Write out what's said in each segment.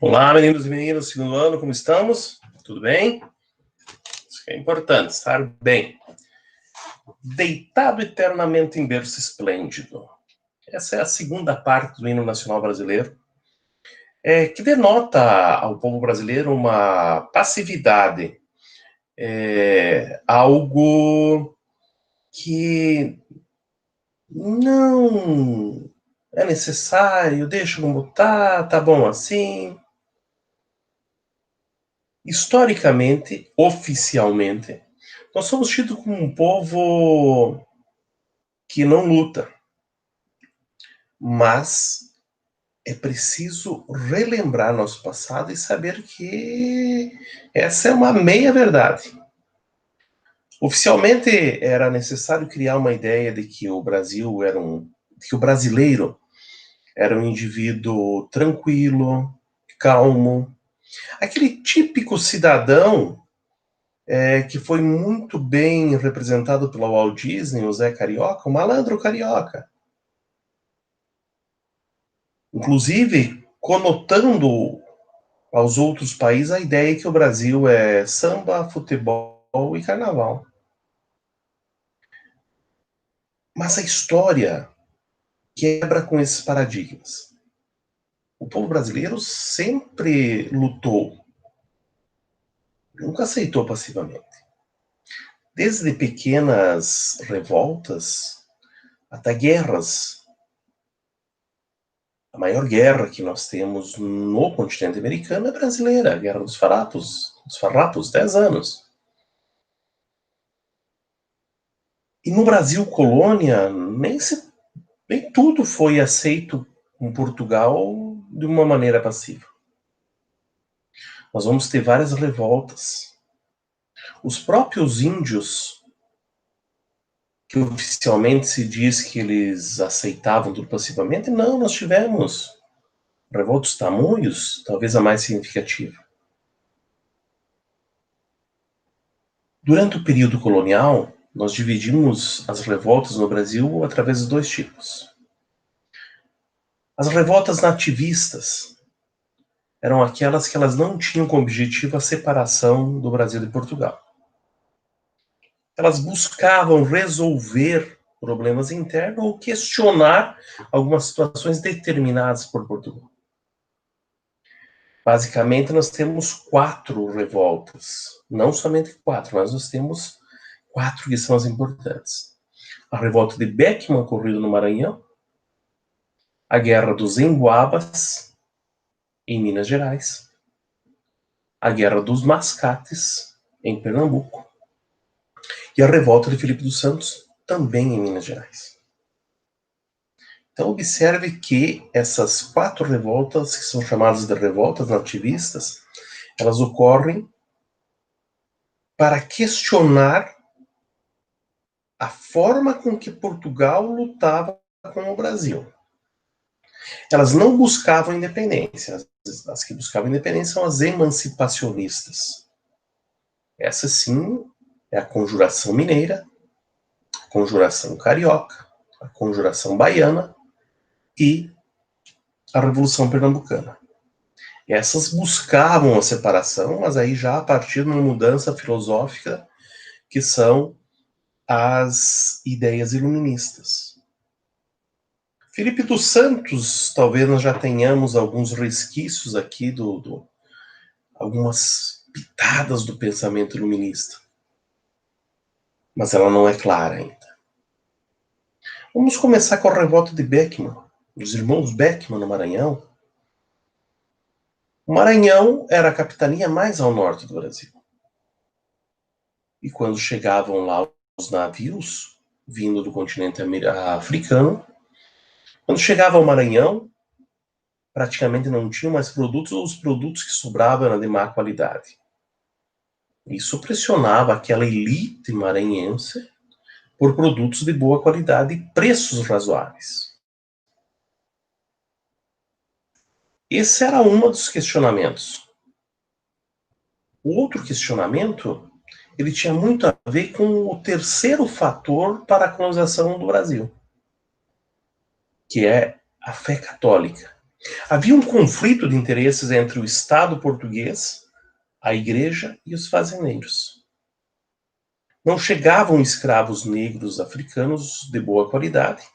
Olá, meninos e meninas, segundo ano, como estamos? Tudo bem? Isso que é importante, estar bem. Deitado eternamente em berço esplêndido. Essa é a segunda parte do hino nacional brasileiro, que denota ao povo brasileiro uma passividade, algo que não é necessário, deixa como tá bom assim. Historicamente, oficialmente, nós somos tidos como um povo que não luta, mas é preciso relembrar nosso passado e saber que essa é uma meia-verdade. Oficialmente, era necessário criar uma ideia de que o Brasil que o brasileiro era um indivíduo tranquilo, calmo, aquele típico cidadão que foi muito bem representado pelo Walt Disney, o Zé Carioca, o malandro carioca. Inclusive, conotando aos outros países a ideia que o Brasil é samba, futebol e carnaval. Mas a história quebra com esses paradigmas. O povo brasileiro sempre lutou, nunca aceitou passivamente. Desde pequenas revoltas até guerras. A maior guerra que nós temos no continente americano é brasileira, a Guerra dos Farrapos, 10 anos. E no Brasil colônia, nem tudo foi aceito em Portugal de uma maneira passiva. Nós vamos ter várias revoltas. Os próprios índios, que oficialmente se diz que eles aceitavam tudo passivamente, não, nós tivemos revoltas tamoios, talvez a mais significativa. Durante o período colonial, nós dividimos as revoltas no Brasil através de dois tipos. As revoltas nativistas eram aquelas que elas não tinham como objetivo a separação do Brasil de Portugal. Elas buscavam resolver problemas internos ou questionar algumas situações determinadas por Portugal. Basicamente, nós temos 4 revoltas. Não somente 4, mas nós temos 4 que são as importantes. A revolta de Beckman, ocorrida no Maranhão, a Guerra dos Emboabas, em Minas Gerais, a Guerra dos Mascates, em Pernambuco, e a Revolta de Filipe dos Santos, também em Minas Gerais. Então, observe que essas 4 revoltas, que são chamadas de revoltas nativistas, elas ocorrem para questionar a forma com que Portugal lutava com o Brasil. Elas não buscavam independência. As que buscavam independência são as emancipacionistas. Essa sim é a Conjuração Mineira, a Conjuração Carioca, a Conjuração Baiana e a Revolução Pernambucana. Essas buscavam a separação, mas aí já a partir de uma mudança filosófica que são as ideias iluministas. Filipe dos Santos, talvez nós já tenhamos alguns resquícios aqui algumas pitadas do pensamento iluminista. Mas ela não é clara ainda. Vamos começar com a revolta de Beckman, dos irmãos Beckman no Maranhão. O Maranhão era a capitania mais ao norte do Brasil. E quando chegavam lá os navios, vindo do continente africano, quando chegava ao Maranhão, praticamente não tinham mais produtos, ou os produtos que sobravam eram de má qualidade. Isso pressionava aquela elite maranhense por produtos de boa qualidade e preços razoáveis. Esse era um dos questionamentos. O outro questionamento, ele tinha muito a ver com o terceiro fator para a colonização do Brasil, que é a fé católica. Havia um conflito de interesses entre o Estado português, a Igreja e os fazendeiros. Não chegavam escravos negros africanos de boa qualidade.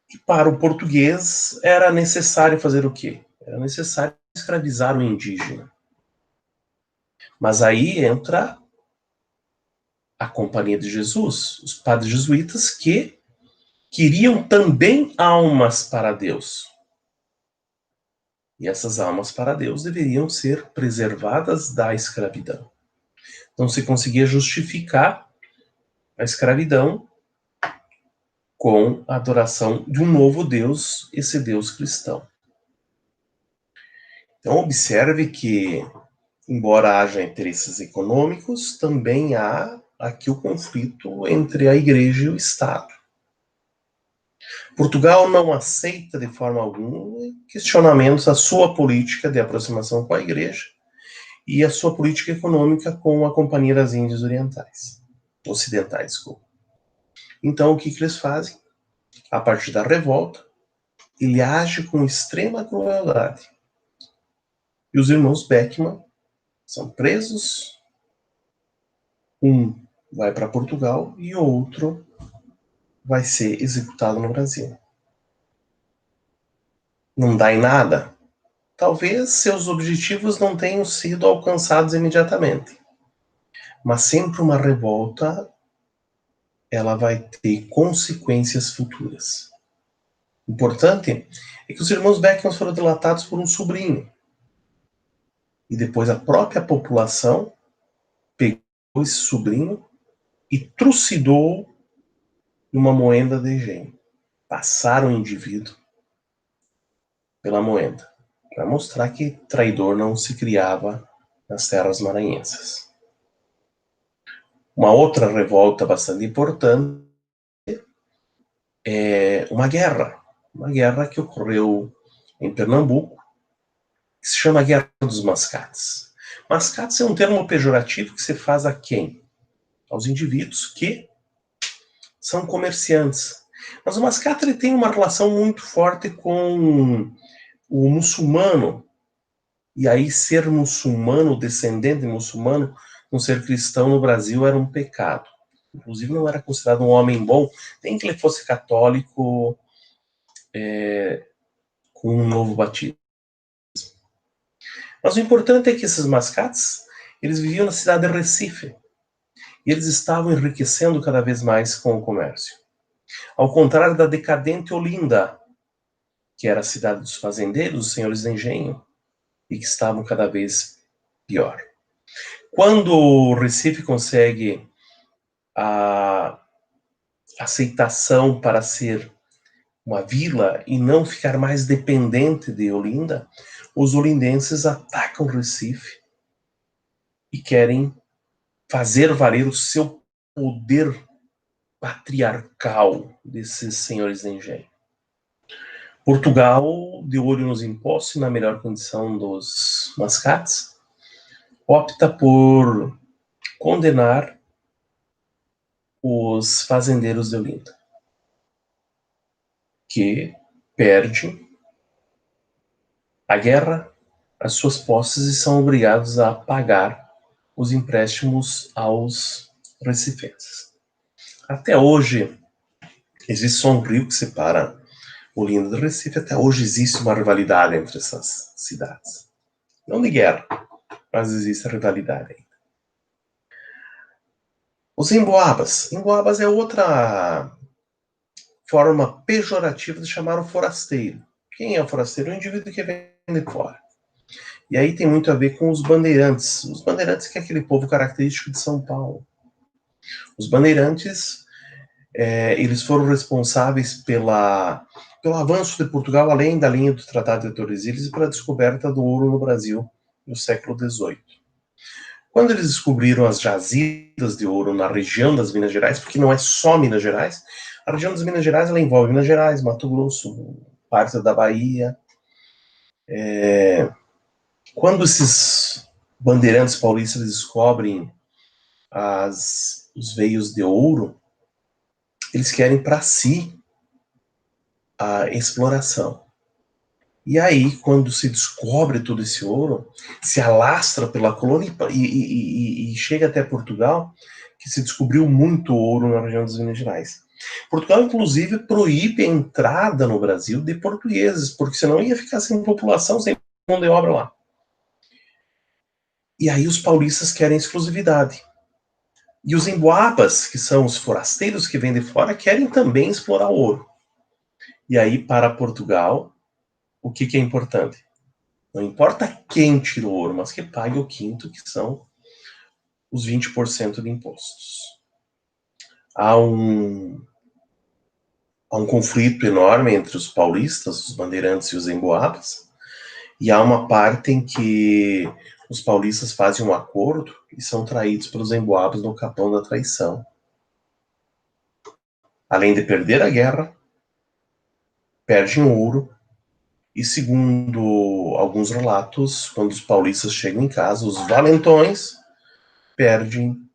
E para o português era necessário fazer o quê? Era necessário escravizar o indígena. Mas aí entra a Companhia de Jesus, os padres jesuítas que queriam também almas para Deus. E essas almas para Deus deveriam ser preservadas da escravidão. Não se conseguia justificar a escravidão com a adoração de um novo Deus, esse Deus cristão. Então, observe que, embora haja interesses econômicos, também há aqui o conflito entre a Igreja e o Estado. Portugal não aceita de forma alguma questionamentos à sua política de aproximação com a Igreja e a sua política econômica com a Companhia das Índias Ocidentais, desculpa. Então, o que eles fazem? A partir da revolta, ele age com extrema crueldade. E os irmãos Beckmann são presos, um vai para Portugal e o outro vai ser executado no Brasil. Não dá em nada? Talvez seus objetivos não tenham sido alcançados imediatamente, mas sempre uma revolta, ela vai ter consequências futuras. O importante é que os irmãos Beckmann foram delatados por um sobrinho, e depois a própria população pegou esse sobrinho e trucidou numa moenda de engenho. Passaram o indivíduo pela moenda, para mostrar que traidor não se criava nas terras maranhenses. Uma outra revolta bastante importante é uma guerra que ocorreu em Pernambuco, que se chama Guerra dos Mascates. Mascates é um termo pejorativo que se faz a quem? Aos indivíduos que são comerciantes. Mas o mascate ele tem uma relação muito forte com o muçulmano. E aí ser muçulmano, descendente de muçulmano, não ser cristão no Brasil era um pecado. Inclusive não era considerado um homem bom, nem que ele fosse católico com um novo batismo. Mas o importante é que esses mascates, eles viviam na cidade de Recife. E eles estavam enriquecendo cada vez mais com o comércio. Ao contrário da decadente Olinda, que era a cidade dos fazendeiros, dos senhores de engenho, e que estavam cada vez pior. Quando o Recife consegue a aceitação para ser uma vila e não ficar mais dependente de Olinda, os olindenses atacam Recife e querem fazer valer o seu poder patriarcal desses senhores de engenho. Portugal, de olho nos impostos e na melhor condição dos mascates, opta por condenar os fazendeiros de Olinda, que perdem a guerra, as suas posses e são obrigados a pagar os empréstimos aos recifenses. Até hoje, existe só um rio que separa Olinda do Recife, até hoje existe uma rivalidade entre essas cidades. Não de guerra, mas existe a rivalidade ainda. Os emboabas. Emboabas é outra forma pejorativa de chamar o forasteiro. Quem é o forasteiro? O indivíduo que vem de fora. E aí tem muito a ver com os bandeirantes. Os bandeirantes que é aquele povo característico de São Paulo. Os bandeirantes, eles foram responsáveis pelo avanço de Portugal além da linha do Tratado de Tordesilhas e pela descoberta do ouro no Brasil no século XVIII. Quando eles descobriram as jazidas de ouro na região das Minas Gerais, porque não é só Minas Gerais, a região das Minas Gerais ela envolve Minas Gerais, Mato Grosso, parte da Bahia. Quando esses bandeirantes paulistas descobrem os veios de ouro, eles querem para si a exploração. E aí, quando se descobre todo esse ouro, se alastra pela colônia e chega até Portugal, que se descobriu muito ouro na região das Minas Gerais. Portugal, inclusive, proíbe a entrada no Brasil de portugueses, porque senão ia ficar sem população, sem mão de obra lá. E aí os paulistas querem exclusividade. E os emboabas, que são os forasteiros que vêm de fora, querem também explorar o ouro. E aí, para Portugal, o que é importante? Não importa quem tirou o ouro, mas que pague o quinto, que são os 20% de impostos. Há um conflito enorme entre os paulistas, os bandeirantes e os emboabas, e há uma parte em que os paulistas fazem um acordo e são traídos pelos emboabas no capão da traição. Além de perder a guerra, perdem ouro, e segundo alguns relatos, quando os paulistas chegam em casa, os valentões perdem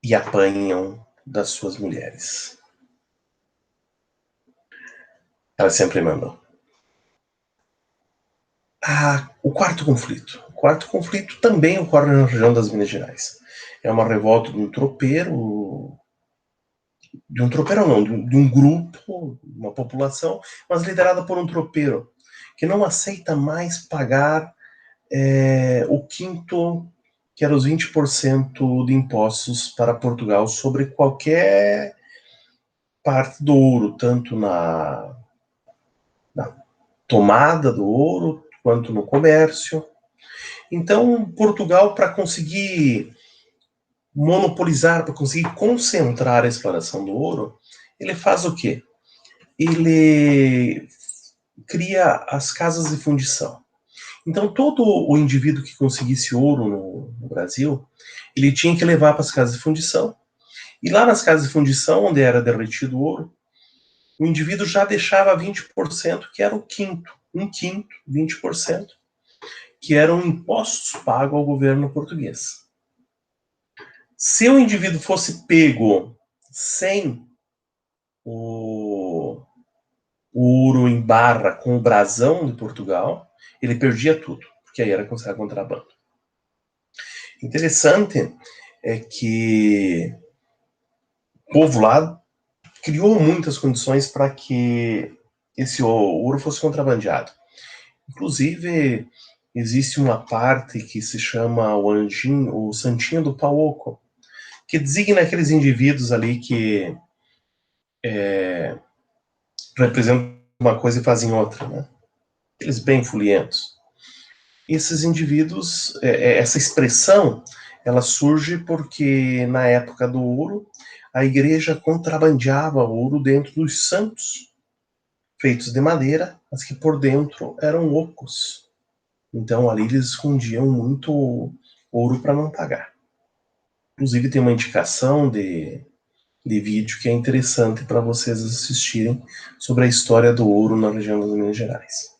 e apanham das suas mulheres. Elas sempre mandam. O quarto conflito. O quarto conflito também ocorre na região das Minas Gerais. É uma revolta de um tropeiro não, de um grupo, uma população, mas liderada por um tropeiro, que não aceita mais pagar o quinto, que era os 20% de impostos para Portugal sobre qualquer parte do ouro, tanto na tomada do ouro, quanto no comércio. Então, Portugal, para conseguir monopolizar, para conseguir concentrar a exploração do ouro, ele faz o quê? Ele cria as casas de fundição. Então, todo o indivíduo que conseguisse ouro no Brasil, ele tinha que levar para as casas de fundição. E lá nas casas de fundição, onde era derretido o ouro, o indivíduo já deixava 20%, que era o quinto, 20%, que eram impostos pagos ao governo português. Se o indivíduo fosse pego sem o ouro em barra com o brasão de Portugal, ele perdia tudo, porque aí era considerado contrabando. Interessante é que o povo lá criou muitas condições para que esse ouro fosse contrabandeado. Inclusive, existe uma parte que se chama o anjinho, o santinho do pau oco, que designa aqueles indivíduos ali que representam uma coisa e fazem outra, né? Aqueles bem fulientos. Esses indivíduos, essa expressão, ela surge porque na época do ouro, a igreja contrabandeava ouro dentro dos santos, feitos de madeira, mas que por dentro eram ocos. Então ali eles escondiam muito ouro para não pagar. Inclusive tem uma indicação de vídeo que é interessante para vocês assistirem sobre a história do ouro na região das Minas Gerais.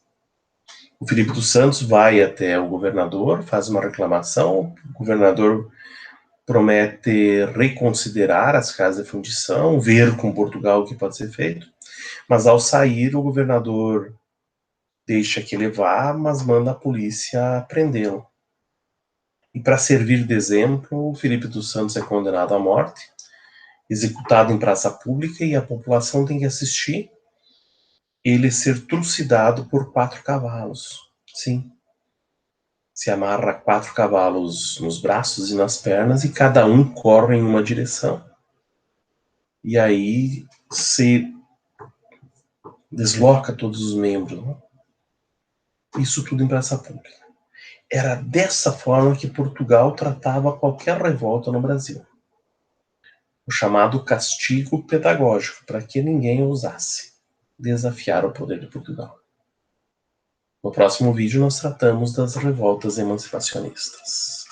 O Filipe dos Santos vai até o governador, faz uma reclamação, o governador promete reconsiderar as casas de fundição, ver com Portugal o que pode ser feito, mas ao sair o governador deixa que ele vá, mas manda a polícia prendê-lo. E para servir de exemplo, o Filipe dos Santos é condenado à morte, executado em praça pública, e a população tem que assistir ele ser trucidado por 4 cavalos. Sim. Se amarra 4 cavalos nos braços e nas pernas e cada um corre em uma direção. E aí se desloca todos os membros. Né? Isso tudo em praça pública. Era dessa forma que Portugal tratava qualquer revolta no Brasil. O chamado castigo pedagógico, para que ninguém ousasse desafiar o poder de Portugal. No próximo vídeo nós tratamos das revoltas emancipacionistas.